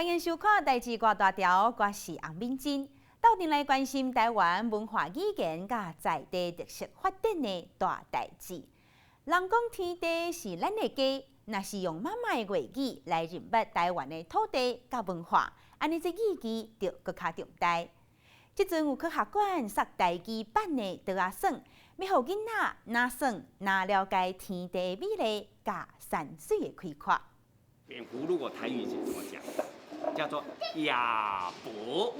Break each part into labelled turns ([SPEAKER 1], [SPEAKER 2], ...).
[SPEAKER 1] 欢迎收看《台视歌大条》，我是洪敏珍。斗阵来关心台湾文化语言甲在地特色发展的大代志。人讲天地是咱的家，若是用妈妈的话语来认识台湾的土地甲文化，安尼这语义就更加重大。即阵有科学馆设台语版的桌仔耍，要互囡仔哪耍哪了解天地的美丽甲山水的开阔。
[SPEAKER 2] 蝙蝠如果台语是怎么讲？叫做亚伯。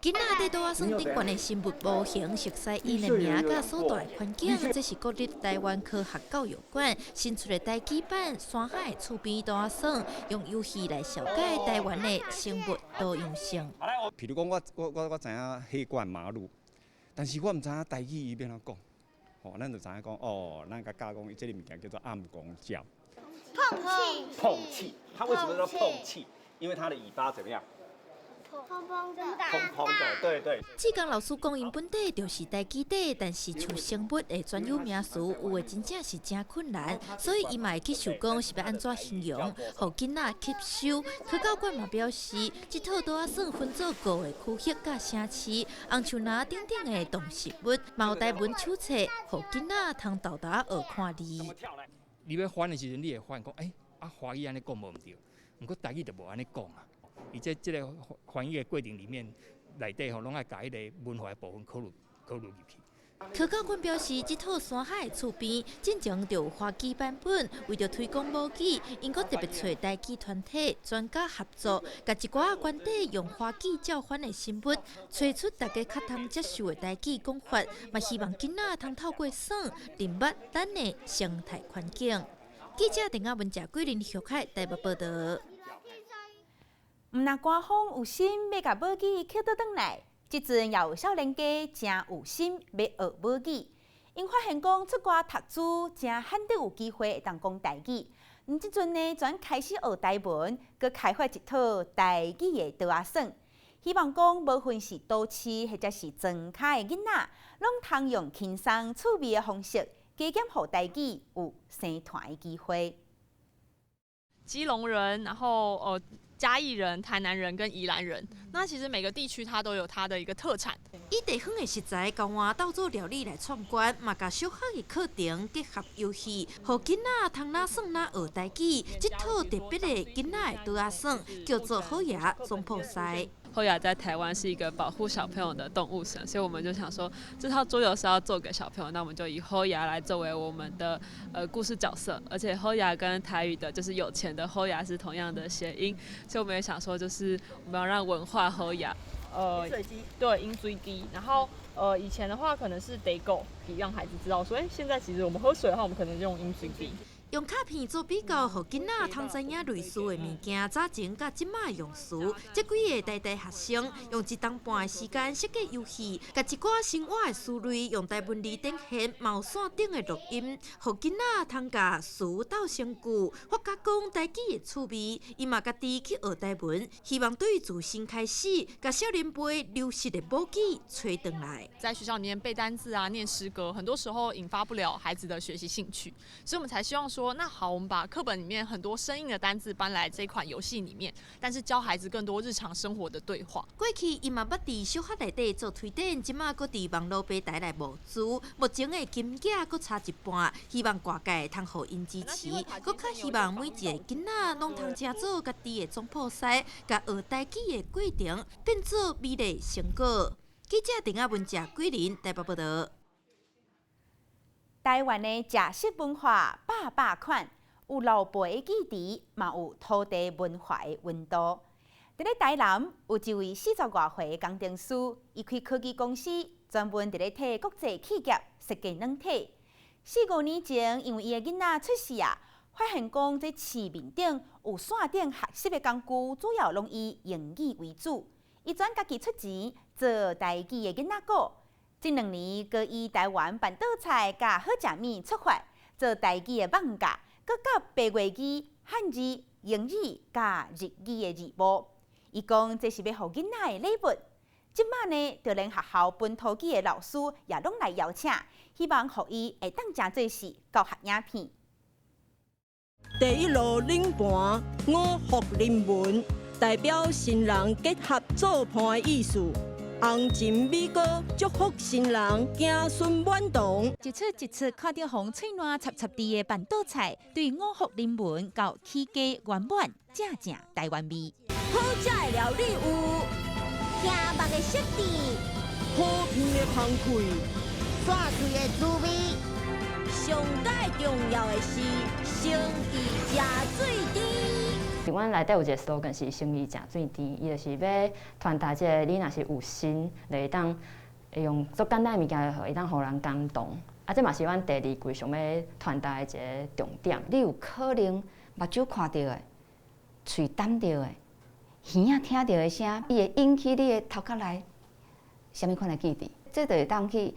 [SPEAKER 3] 囡仔在桌仔耍顶悬的生物模型，熟悉因的名甲所在的环境。这是国立台湾科学教育馆新出的台语版《山海厝边桌仔耍》，用游戏来了解台湾的生物多样性。
[SPEAKER 4] 譬如讲，我知影黑冠马路，但是我唔知影台语伊要怎讲。咱就知影讲哦，咱甲教讲，这个物件叫做暗光鸟。碰气，它为什么叫碰气？因为它的尾巴怎么样？蓬蓬的，对对。
[SPEAKER 3] 志刚老师讲，因本地就是台语底，但是像生物的专有名词，有的真正是真困难，所以伊嘛会去想讲是要安怎形容，互囡仔吸收。科教馆嘛表示，这套桌仔耍分做5个区域甲城市，红树林顶顶的动植物，嘛有台文手册，互囡仔通豆豆学看字。
[SPEAKER 5] 你要翻的时阵，你会翻讲，华语安尼讲无毋对，毋过台语就无安尼讲啊。而且这个翻译的过程里面，内底拢爱把迄个文化的部分考虑入去。
[SPEAKER 3] 科教馆表示，这套《山海厝边》进前就有华语版本，为着推广母语，因阁特别找台语团体专家合作，甲一寡馆底用华语教翻的生物，找出大家较通接受的台语讲法，嘛希望囡仔通透过耍认捌咱的生态环境。记者陈亚文、谢桂林、小凯台北报道。
[SPEAKER 1] 毋若官方有心要甲母语捡倒转来，即阵也有少年家真有心要学母语。因发现讲出国读书真罕得有机会会当讲台语，即阵呢转开始学台文，佮开发一套台语的桌仔耍。希望讲无论是都市或者是庄脚的囡仔，拢通用轻松趣味的方式，加减互台语有生团的机会。
[SPEAKER 6] 基隆人，然后嘉义人、台南人跟宜兰人，那其实每个地区它都有它的一个特产。
[SPEAKER 3] 以地方的食材交换当做料理来创关，嘛甲小学的课程结合游戏，互囡仔通哪耍哪学台语。这套特别的囡仔的桌仔耍叫做好爷总铺师。
[SPEAKER 6] 后牙在台湾是一个保护小朋友的动物神，所以我们就想说，这套桌游是要做给小朋友，那我们就以后牙来作为我们的故事角色，而且后牙跟台语的就是有钱的后牙是同样的谐音，所以我们也想说，就是我们要让文化后牙，饮水机对饮水机，然后以前的话可能是得狗，让孩子知道说，现在其实我们喝水的话，我们可能就用饮水机。
[SPEAKER 3] 用卡片做比较，互囡仔通知影类似的物件，早前甲即卖用词。这几个台学生用1钟半的时间设计游戏，甲一寡生活的词类用台文字展现，毛线顶的录音，互囡仔通甲词斗成句，发觉讲台语的趣味。伊嘛家己去学台文，希望对自身开始，甲少年辈流失的母语找回来。
[SPEAKER 6] 在学校里面背单字啊、念诗歌，很多时候引发不了孩子的学习兴趣，所以我们才希望说，那好，我们把课本里面很多生硬的单字搬来这款游戏里面，但是教孩子更多日常生活的对话。
[SPEAKER 3] 过去伊嘛捌伫小学内底做推展，即马搁伫网络平台来募资，目前的金额搁差一半，希望各界通互因支持，搁较希望每一个囡仔拢通正做家己的总铺师，甲学台语的过程变做美丽成果。记者陈亚文、谢桂林台北报道。
[SPEAKER 1] 台湾的食食文化百款，有老辈的记忆，嘛有土地文化的温度。伫咧台南有一位40多岁的工程师，伊开科技公司，专门伫咧替国际企业设计软体。4、5年前，因为伊的囡仔出世啊，发现讲这市面顶有线顶学习的工具，主要拢以英语为主。伊转家己出钱做台语的囡仔歌。这2年，佮以台湾板豆菜甲好食面出发，做台语的网架，佮甲白话语、汉字、英语甲日语的字幕。伊讲这是要互囡仔的礼物。即摆呢，就连学校本土语的老师也拢来邀请，希望互伊会当真做事教学影片。
[SPEAKER 7] 第一路领盘五福临门，代表新人结合做伴的意思。红金米糕祝福新人子孙满堂。
[SPEAKER 1] 一出一出看到红脆烂插插地的板豆菜，对五福临门到起家圆满，正正台湾味。
[SPEAKER 7] 好食的料理有
[SPEAKER 8] 听目的色地，
[SPEAKER 7] 好片的香气，
[SPEAKER 8] 散嘴的滋味，
[SPEAKER 7] 上界重要的是生意吃水甜。
[SPEAKER 9] 阮内底有一个 slogan 是生意食水甜，伊就是要传达即个你若是有心，就会当用足简单的物件，会当互人感动。啊，这嘛是阮第二季想要传达的一个重点。你有可能目睭看到的，喙啖到的，耳仔听到的声，伊会引起你的头壳内啥物款的记忆，这就会当去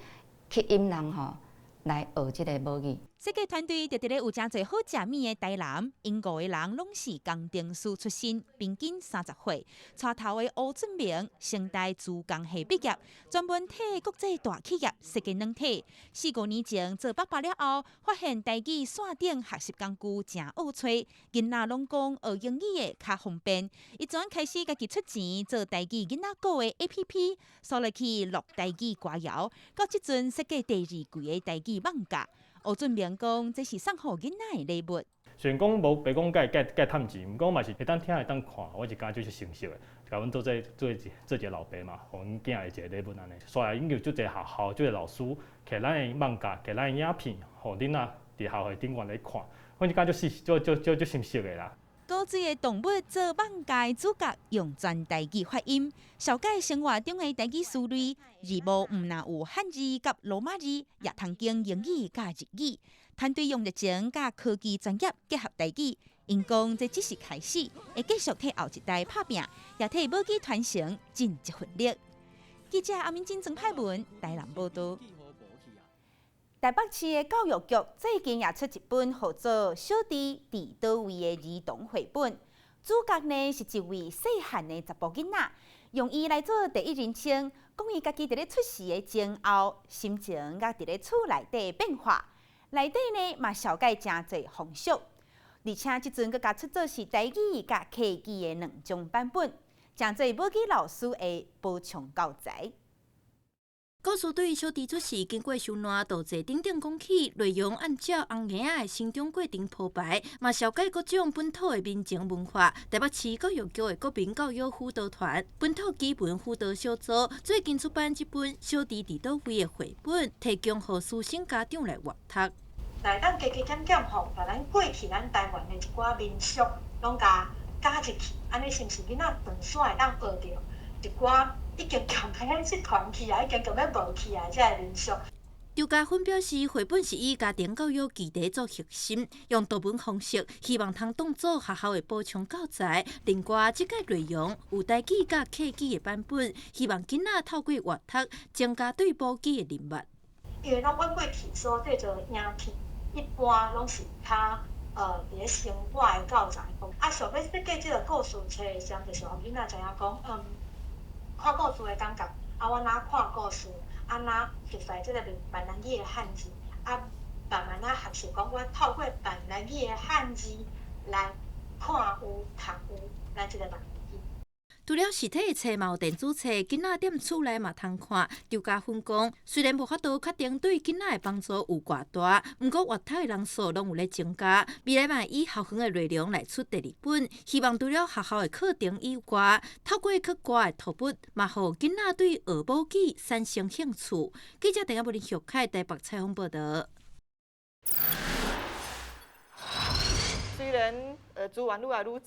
[SPEAKER 9] 引人吼来学即个母语。
[SPEAKER 1] 设计团队就伫咧有真侪好食面的台南，因5个人拢是工程师出身，平均30岁。带头的吴俊明，成大资工系毕业，专门替国际大企业设计软体。4、5年前做爸爸了后，发现台语线顶学习工具真好找，囡仔拢讲学英语的较方便。伊转开始家己出钱做台语囡仔歌的 APP， 所落去录台语歌谣，到即阵设计第2季的台语网架。吴俊明讲，这是送互囡仔的礼物。
[SPEAKER 10] 虽然讲无白讲该趁钱，毋过嘛是会当听会当看，我是感觉就是成熟的。甲阮做一个老爸嘛，互阮囝的一个礼物安尼。所以因有足侪学校、足侪老师摕咱的网架、摕咱的影片，互囡仔伫校园顶悬来看，我是感觉就成熟的啦。
[SPEAKER 1] 古锥的动物做网架主角，用全台语发音，小解生活中的台语词类，字幕毋但有汉字甲罗马字，也通经英语甲日语。团队用热情甲科技专业结合台语，因讲这只是开始，会继续替后一代拍拼，也替母语传承尽一份力。记者阿明真曾派文台南报道。台北市的教育局最近也出一本号做《小弟伫倒位》的儿童绘本，主角呢是一位细汉的查甫囡仔，用伊来做第一人称，讲伊家己伫咧出世的前后心情，甲伫咧厝内底变化。内底呢嘛小解真侪风俗，而且即阵佮加出做是台语甲客语的2种版本，真侪母语老师的补充教材。
[SPEAKER 3] 故事对小弟出世经过受难，道济等等讲起，内容按照红婴仔的成长过程铺排，嘛了解各种本土的民情文化。台北市教育局的国民教育辅导团本土基本辅导小组最近出版一本《小弟伫倒位》的绘本，提供予师生家长来阅读。
[SPEAKER 11] 来，咱加加减减吼，把咱过去咱台湾的一寡民俗，拢加入去，安尼是毋是囡仔长线会当学着一寡？已经强要失传去啊，已经强要无去啊，这个民俗。
[SPEAKER 3] 刘家芬表示，绘本是以家庭教育基地做核心，用图文方式，希望通当做学校的补充教材。另外，这个内容有台语甲客语的版本，希望囡仔透过阅读，增加对母语的认识。
[SPEAKER 11] 因为咱阮过去所制作的影片，一般拢是较伫咧生活的教材方。想要设计这个故事册，上就是互囡仔知影讲，看故事的感觉，我哪看故事，哪熟悉这个闽南语的汉字，慢慢学习讲，我透过闽南语的汉字来看有、读有咱这个闽南语。
[SPEAKER 3] 除了实体的册，嘛有电子册，囡仔踮厝内嘛通看。刘家芬讲，虽然无法度确定对囡仔的帮助有偌大，不过阅读的人数拢有咧增加。未来嘛以校园的内容来出第2本，希望除了学校的课程以外，透过课外的图书，嘛互囡仔对学母语产生兴趣。记者陈亚柏林、徐凯台北采访报道。
[SPEAKER 12] 虽然资源愈来愈多。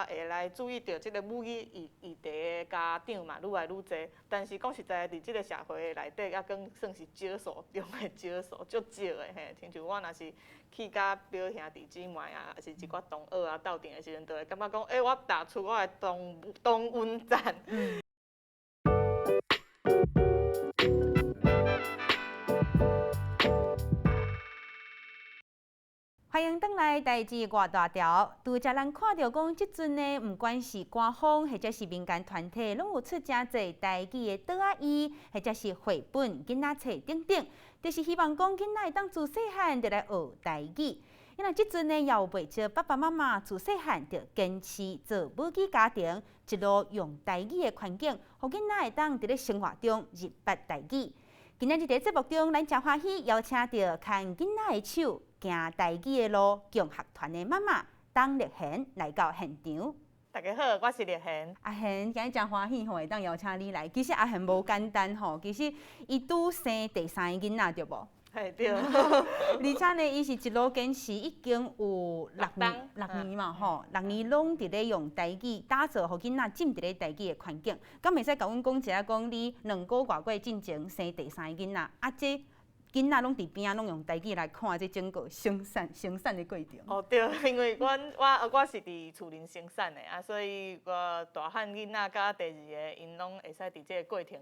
[SPEAKER 12] 会来注意到即个母语议题的家长嘛，愈来愈多。但是讲实在，伫即个社会内底，也更算是少数中的少数，足少的嘿。亲像我若是去甲表兄弟姊妹啊，还是一寡同学啊斗阵的时阵，就会感觉讲，我踏出我的同温站。
[SPEAKER 1] 欢迎登来台志外大条。拄则咱看到讲，即阵呢，毋管是官方或者是民间团体，拢有出真侪台语的桌仔椅，或者是绘本、囡仔册等等，就是希望讲囡仔会当自细汉就来学台语。因为即阵呢，也有不少爸爸妈妈自细汉就坚持做母语家庭，一路用台语的环境，互囡仔会当伫咧生活中日捌台语。今日伫节目中，咱真欢喜邀请到牵囡仔的手行台语的路共学团的妈妈董丽嫻来到现场。
[SPEAKER 12] 大家好，我是丽嫻。
[SPEAKER 1] 阿嫻，今日真欢喜吼，会当邀请你来。其实阿嫻无简单吼，其实伊拄生第3个囡仔对无？
[SPEAKER 12] 嘿，对。
[SPEAKER 1] 而且呢，伊是一路坚持已经有6年嘛吼，6年拢伫咧用台语打造，互囡仔浸伫咧台语的环境。敢袂使甲阮讲一下，讲你2个月进前生第3个囡仔，这囡仔拢伫边仔拢用台语来看这整个生产的过程。
[SPEAKER 12] 哦对，因为我是伫厝林生产的啊，所以我大汉囡仔甲第2个，因拢会使伫这个过程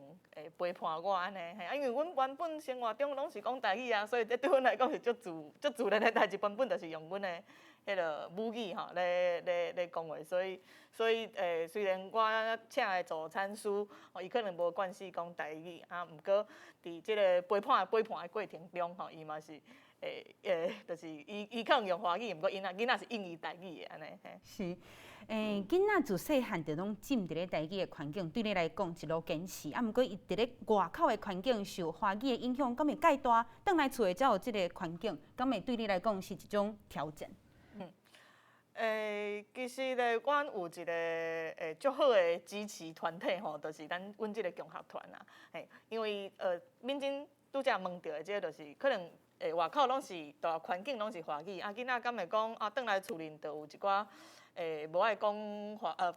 [SPEAKER 12] 陪伴我安尼。因为阮原本生活中拢是讲台语啊，所以这对阮来讲是足自然的代志，根本就是用阮的迄个母语吼咧讲话，所以虽然我请的助产师伊可能无惯习讲台语啊，毋过伫即个陪伴的过程中伊嘛是就是伊可能用华语，毋过囡仔是英语台语的安尼。
[SPEAKER 1] 是，囡仔自细汉就拢浸伫咧台语的环境，对你来讲一路坚持。毋过伊伫咧外口的环境受华语的影响，敢会介大？倒来厝诶才有即个环境，敢会对你来讲是一种挑战？
[SPEAKER 12] 其实咧，阮有一个足好的支持团体吼，就是阮即个共学团啦。因为敏真拄则问到的，即个就是可能外口拢是大环境拢是华语，啊囡仔敢会讲啊，转来厝里就有一寡无爱讲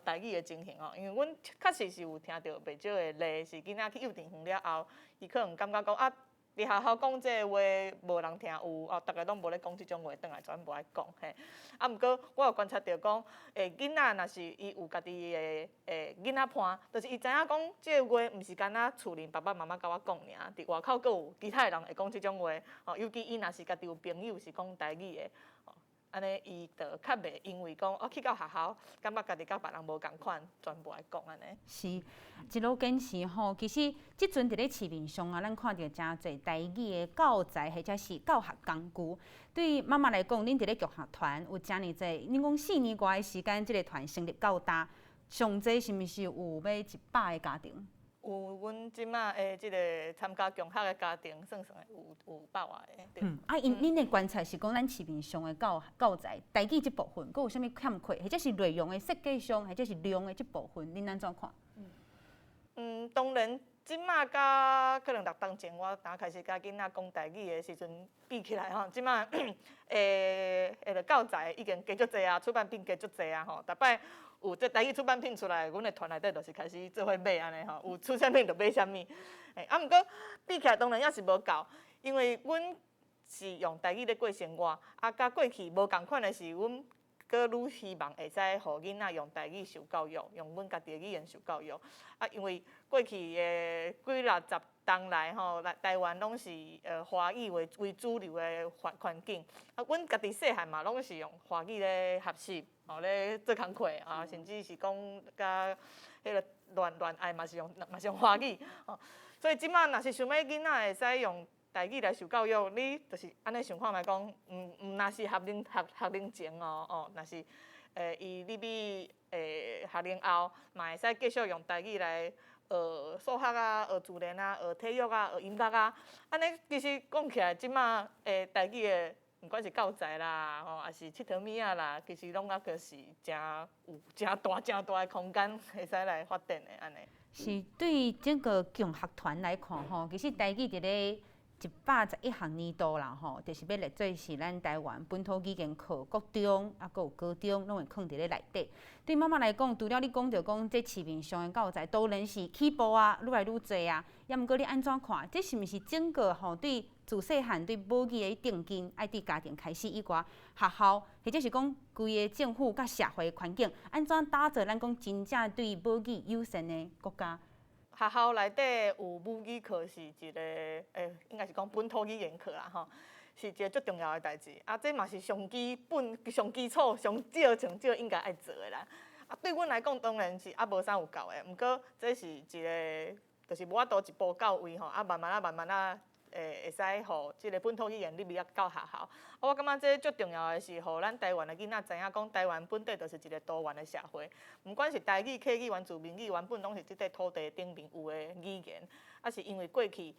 [SPEAKER 12] 台语的情形吼。因为阮确实是有听到袂少的例，是囡仔去幼稚园了后，伊可能感觉讲啊。伫学校讲这个话无人听有，大家拢无咧讲即种话，转来全无爱讲嘿。啊，毋过我有观察到讲，囡仔若是伊有家己的囡仔伴，就是伊知影讲即个话毋是干那厝里爸爸妈妈甲我讲尔，伫外口阁有其他人会讲即种话，尤其伊若是家己有朋友是讲台语的。安尼，伊就较袂因为讲去到学校，感觉家己甲别人无共款，全部来讲安尼。
[SPEAKER 1] 是，一路坚持吼。其实即阵伫咧市面上啊，咱看到真侪台语的教材或者是教学工具。对妈妈来讲，恁伫咧共学团有遮尔济，恁讲4年外的时间，即个团成立到大，上济是毋是有要100个家庭？
[SPEAKER 12] 有，阮即马即个参加共学的家庭，算有100外个。
[SPEAKER 1] 恁的观察是讲，咱市面上的教材台语即部分，佫有啥物欠缺，或者是内容的设计上，或者是量的即部分，恁安怎看？
[SPEAKER 12] 当然，即马甲可能6当前，我刚开始甲囡仔讲台语的时阵比起来吼，即马教材已经加足济啊，出版品加足济啊吼，逐摆。有这台语出版品出来，阮的团内底就是开始做伙买安尼吼，有出啥物就买啥物。毋过比起来当然也是无够，因为阮是用台语咧过生活，甲过去无共款的是，阮阁愈希望会使互囡仔用台语受教育，用阮家己的语言受教育。因为过去的几60年来吼，台湾拢是华语为主流的环境。阮家己细汉嘛，拢是用华语咧学习。咧做工课啊，甚至是讲甲迄个恋爱嘛是用华语，所以即马若是想要囡仔会使用台语来受教育，你就是安尼想看觅讲，若是学龄前若是伊入去学龄后，嘛会使继续用台语来学数学啊、学自然啊、学体育啊、学音乐啊，安尼其实讲起来，即马台语的。毋管是教材啦，还是佚佗物仔啦，其实拢就是有真大的空间，会使来发展的安尼。
[SPEAKER 1] 是对整个共学团来看吼，其实台语伫咧111项年度啦吼，就是要列做是咱台湾本土语言课，国中啊，佮有高中拢会放伫咧内底。对妈妈来讲，除了你讲着讲这市面上的教材，当然是起步啊，愈来愈侪啊。也毋过你安怎看？这是毋是整个吼对自细汉对母语的定根，爱伫家庭开始以外，学校或者是讲规个政府甲社会环境，安怎打造咱讲真正对母语友善的国家？
[SPEAKER 12] 学校内底有母语课是一个应该是讲本土语言课啦吼，是一个最重要的代志。这嘛是上基础、上少应该爱做的啦。对阮来讲，当然是无啥有够的。毋过这是一个，就是无法度一步到位吼，慢慢会使互即个本土语言入去到学校。我感觉这最重要的是，互咱台湾的囡仔知影讲，台湾本地就是一个多元的社会，毋管是台语、客语、原住民语，原本拢是即块土地顶面有的语言，啊是因为过去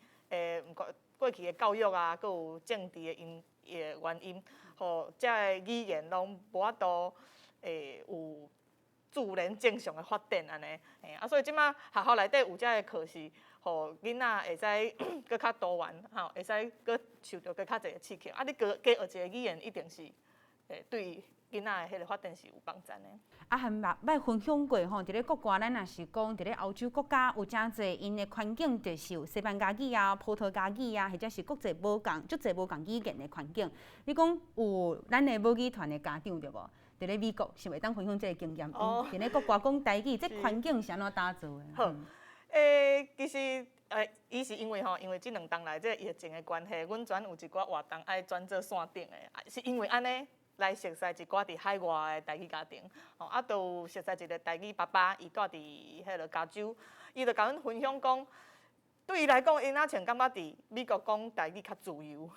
[SPEAKER 12] 过去的教育啊，佮有政治的原因，互遮个语言拢无法度有自然正常的发展安尼，所以即马学校内底有遮个课是，互囡仔会使搁较多元，会使搁受到搁较侪的刺激。你加学一个语言，一定是对囡仔的迄个发展是有帮助的。
[SPEAKER 1] 含捌分享过吼，伫咧国外，咱若是讲伫咧欧洲国家有真侪因的环境，就是有西班牙语啊、葡萄牙语啊，或者是国际无共、足侪无共语言的环境。你讲有咱的母语团的家长对无？伫咧美国是袂当分享这个经验，伫咧国外讲台语，这环境是安怎打造的？
[SPEAKER 12] 好，其实伊是因为即2冬来这疫情的关系，阮专有一寡活动爱转做线顶的，是因为安尼来熟悉一寡伫海外的台语家庭，都有熟悉一个台语爸爸，伊住伫迄个加州，伊就甲阮分享讲，对伊来讲，因仔像感觉伫美国讲台语较自由，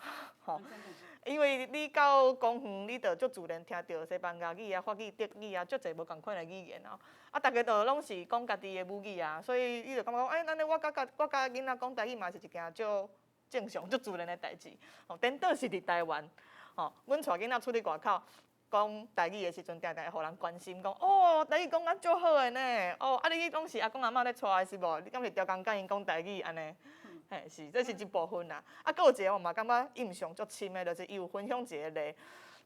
[SPEAKER 12] 因为你到公园，你就足自然听到西班牙语啊、法语、德语啊，足侪无共款的语言大家就拢是讲家己的母语啊，所以伊就感觉讲，咱我甲囡仔讲台语嘛是一件足正常、足自然的代志。颠倒是伫台湾，阮带囡仔出去外口讲台语的时阵，定定会互人关心，讲台语讲啊足好的呢，你拢是阿公阿嬷咧带的是无？你敢是调工甲因讲台语安尼？是，这是一部分啦。佫有一个我嘛感觉印象足深的，就是伊有分享一个例，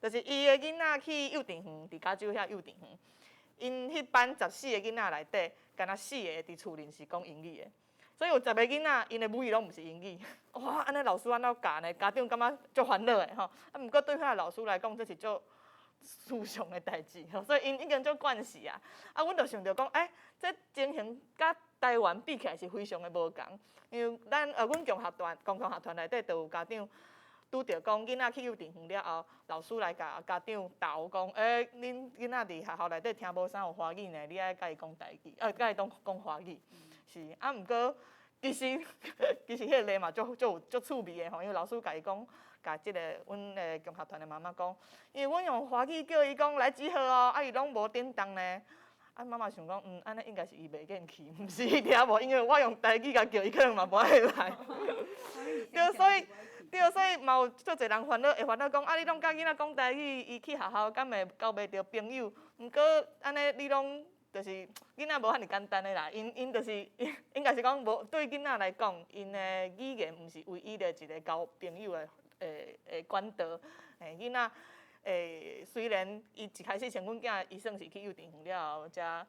[SPEAKER 12] 就是伊的囡仔去幼稚园，伫加州遐幼稚园，因迄班14个囡仔内底，敢若4个伫厝里是讲英语的，所以有10个囡仔，因的母语拢毋是英语。哇，安尼老师安怎教呢？家长感觉足烦恼的毋过对遐老师来讲，这是足思想的代志所以因已经足惯势啊。阮就想着讲，这情形甲台湾比起来是非常的无共，因为阮共学团内底就有家长拄着讲囡仔去幼稚园了后，老师来甲家长斗讲，恁囡仔伫学校内底听无啥有华语呢，你爱甲伊讲台语，甲伊讲华语，是毋过其实迄个例嘛足趣味的因为老师甲伊讲，甲即个阮的共学团的妈妈讲，因为阮用华语叫伊讲来集合伊拢无点动呢。妈妈想讲，安尼应该是伊袂愿去，毋是伊听无，因为我用台语甲叫伊，可能嘛无爱来。所以嘛有足侪人烦恼讲，你拢甲囡仔讲台语，伊去学校敢会交袂着朋友？毋过安尼你拢就是囡仔无遐尼简单的啦，因就是应该是讲无对囡仔来讲，因的语言毋是唯一的一个交朋友的管道。囡仔虽然伊一开始像阮囝，伊算是去幼稚园了后才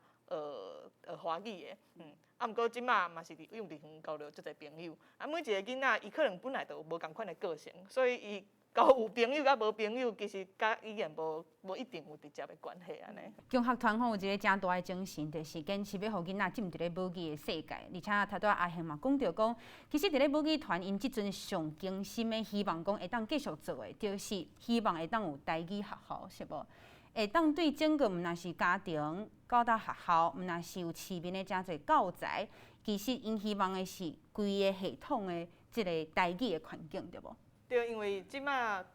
[SPEAKER 12] 华语的，毋过即马嘛是伫幼稚园交着足侪朋友。每一个囡仔伊可能本来就有无共款的个性，所以伊交有朋友甲无朋友，其实甲语言无一定有直接的关系安尼。
[SPEAKER 1] 共学团有一个真大的精神，就是坚持要互囡仔进入伫咧母语的世界。而且头拄仔阿贤嘛讲着讲，其实伫咧母语团因即阵上精心的希望讲会当继续做的，就是希望会当有台语学校，是无？会当对整个毋若是家庭到学校，毋若是有市面的真侪教材，其实因希望的是规个系统的即个台语的环境，对无？
[SPEAKER 12] 对，因为即马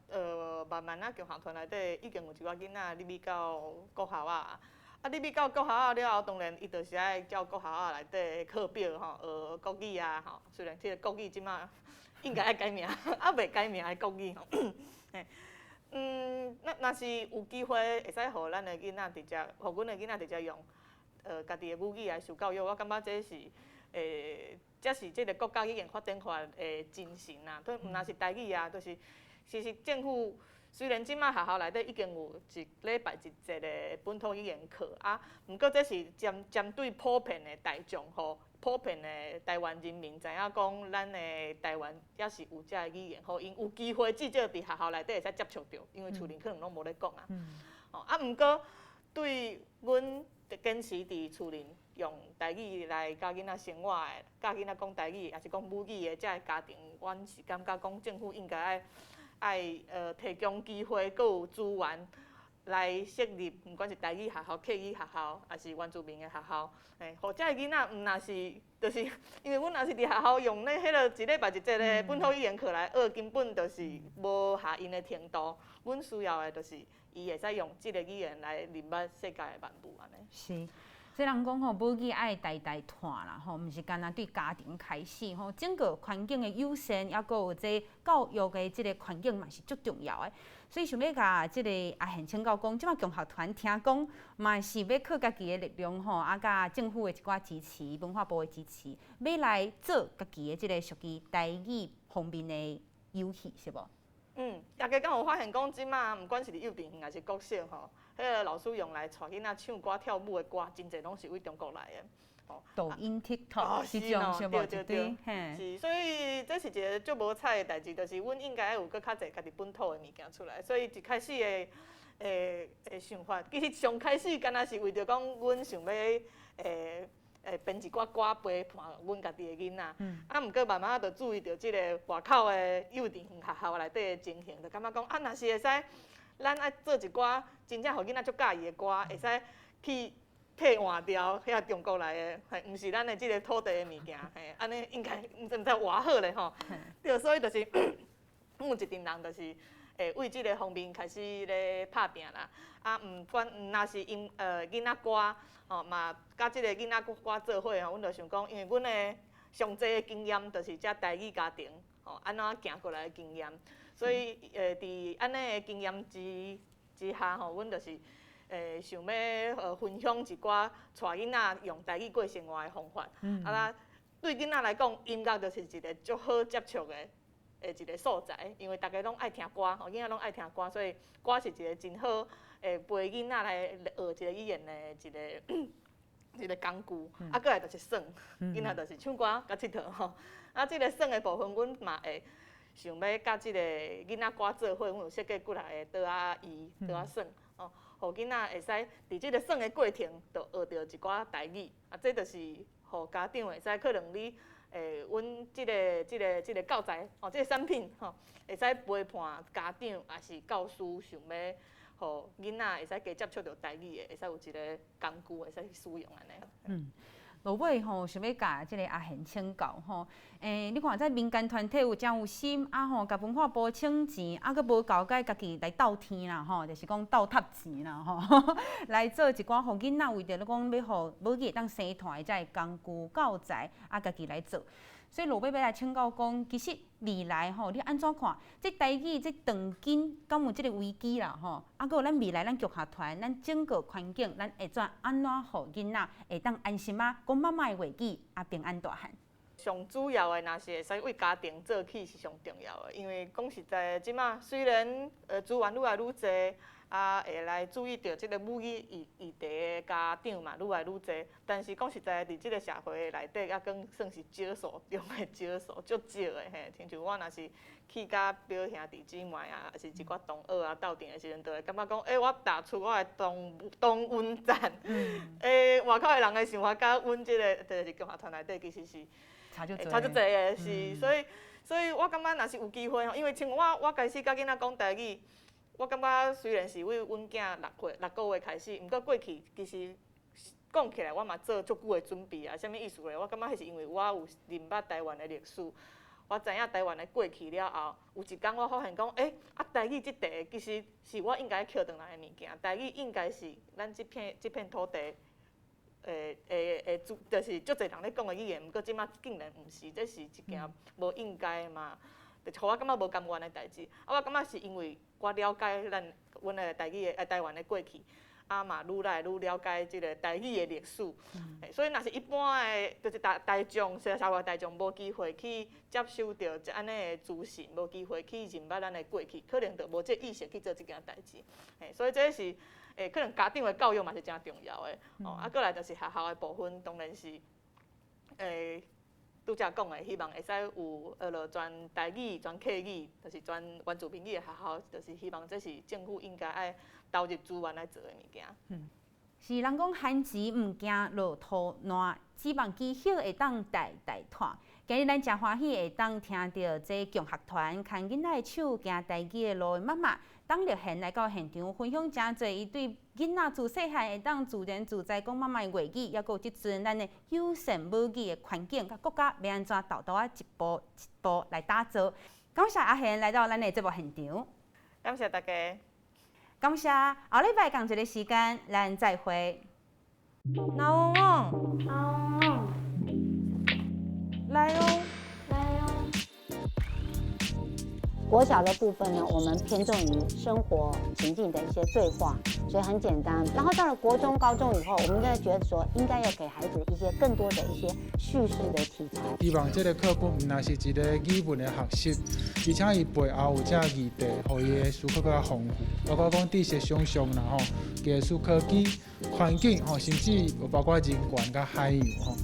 [SPEAKER 12] 慢慢共学团内底已经有一寡囡仔入去到国校入去到国校了后，当然伊就是爱照国校内底课表学国语虽然即个国语即马应该爱改名，未改名的国语若是有机会会使互咱的囡仔直接，互阮的囡仔直接用家己的母语来受教育，我感觉这是这是即个国家语言发展法的精神啦。毋若是台语就是其实政府虽然即马学校内底已经有一礼拜一节的本土语言课毋过这是针对普遍的大众普遍的台湾人民知影讲，咱的台湾也是有遮个语言，互因有机会至少伫学校内底会使接触到，因为厝里可能拢无咧讲毋过对阮坚持伫厝里用台语来教囡仔生活的，教囡仔讲台语，也是讲母语的，遮个家庭，阮是感觉讲政府应该爱提供机会，佮有资源，来设立，不管是台语学校、客语学校，还是原住民的学校，互遮个囡仔，毋若是，就是因为阮若是伫学校用咧，迄落一礼拜一节的本土语言课来学，根本就是无下因的程度。阮需要的就是伊会使用即个语言来认捌世界的万物安尼。
[SPEAKER 1] 是。虽然讲吼，母语爱代代传啦，吼，毋是干那对家庭开始吼，整个环境的友善，抑佫有这教育的即个环境嘛是足重要的。所以想要甲即个阿贤请教讲，即马共学团听讲嘛是要靠家己的力量吼，甲政府的一寡支持、文化部的支持，要来做家己的即个属于台语方面的游戏，是无？
[SPEAKER 12] 大家敢有发现讲，即马毋管是伫幼稚园还是国小吼，迄个老师用来带囡仔唱歌、跳舞的歌，真侪拢是为中国来的。
[SPEAKER 1] 抖音、TikTok 是种是无一堆，
[SPEAKER 12] 是，所以这是一个足无彩的代志，就是阮应该有搁较侪家己本土的物件出来。所以一开始的想法，其实上开始敢若是为着讲，阮想要编一寡歌陪伴阮家己的囡仔，毋过慢慢就注意到即个外口的幼稚园学校内底的情形，就感觉讲若是会使，咱爱做一寡真正互囡仔足介意的歌，会使去替换掉遐中国来的，毋是咱的即个土地的物件，安尼应该毋知偌好咧吼。对，所以就是，有一群人就是。为即个方面开始咧拍拼啦，毋管若是因囡仔歌吼，嘛甲即个囡仔歌做伙吼，阮就想讲，因为阮的上济的经验就是遮台语家庭吼，安怎行过来的经验，所以伫安尼的经验之下吼，阮就是想要分享一寡带囡仔用台语过生活的方法，对囡仔来讲，音乐就是一个足好接触的。一个所在，因为大家拢爱听歌，囡仔拢爱听歌，所以歌是一个真好陪囡仔来学一个语言的一个工具。搁来就是耍，囡仔就是唱歌甲佚佗吼。即个耍的部分，阮嘛会想要甲即个囡仔歌做伙，阮有设计几来个倒仔椅、倒仔耍，互囡仔会使伫即个耍的过程，就学着一寡台语。这就是互家长会使可能你。阮即个教材即个产品会使陪伴家长，也是教师想要，互囡仔会使加接触到台语的，会使有一个工具会使去使用安尼。
[SPEAKER 1] 落尾吼，想要甲即个阿贤请教吼，你看在民间团体有真有心甲文化部请钱，佫无够甲家己来斗天啦吼，就是讲斗塔钱啦吼，来做一寡互囡仔为着咧讲要互母语会当生团的遮个工具教材，家己来做。所以落尾要来请教讲，其实未来吼，你安怎看？即台语即长今敢有即个危机啦吼？佫有咱未来咱剧学团，咱整个环境，咱会安怎互囡仔会当安心讲妈妈的话语平安大汉？
[SPEAKER 12] 上主要的，若是会使为家庭做起是上重要的，因为讲实在，即马虽然资源愈来愈侪，会来注意到即个母语议题的家长嘛愈来愈侪，但是讲实在，伫即个社会内底，更算是少数中的少数，足少的嘿。亲像我若是去甲表兄弟姊妹还是一寡同学斗阵的时阵，就会感觉讲，我踏出我的同温层，外口的人的想法，甲阮即个就是剧学团内底其实是。差足侪的是，所以我感觉若是有机会吼，因为像我开始甲囡仔讲台语，我感觉虽然是为阮囝6个月开始，毋过过去其实讲起来我嘛做足久的准备啊。啥物意思咧？我感觉迄是因为我有认捌台湾的历史，我知影台湾的过去了后，有一天我发现讲，台语即题其实是我应该捡回来的物件，台语应该是咱即片土地。就是足侪人咧讲的语言，毋过即马竟然毋是，这是一件无应该嘛，就互我感觉无甘愿的代志。我感觉是因为我了解阮的台语的台湾的过去，嘛愈来愈了解即个台语的历史。所以若是一般的，就是大众，社会大众无机会去接收到安尼的资讯，无机会去认捌咱的过去，可能就无这意识去做即件代志。所以这是。可能家长的教育嘛是真重要的，过来就是学校的部分，当然是，拄则讲的，希望会使有全台语、全客语，就是全原住民语的学校，就是希望这是政府应该爱投入资源来做的物件。
[SPEAKER 1] 是人讲寒钱毋惊落土烂，指望积蓄会当代代传。今日咱真欢喜会当听到这共学团牵囡仔的手行台语的路的妈妈，当立宪来到现场分享真侪伊对囡仔自细汉会当自然自在讲妈妈的话语，也有即阵咱的友善母语的环境，甲国家要安怎豆豆一步一步来打造。感谢阿宪来到咱的节目现场，
[SPEAKER 12] 感谢大家，
[SPEAKER 1] 感谢后礼拜同一个时间，咱再会。
[SPEAKER 7] 老王，来哦。
[SPEAKER 13] 国小的部分呢，我们偏重于生活情境的一些对话，所以很简单。然后到了国中、高中以后，我们就觉得说，应该要给孩子一些更多的一些叙事的题材。
[SPEAKER 14] 希望这个课本唔仅是一个语文的学习，而且伊背后有这议题，让伊的思考更加丰富。包括讲知识想象啦吼，艺术科技、环境吼，甚至包括人权甲海洋吼。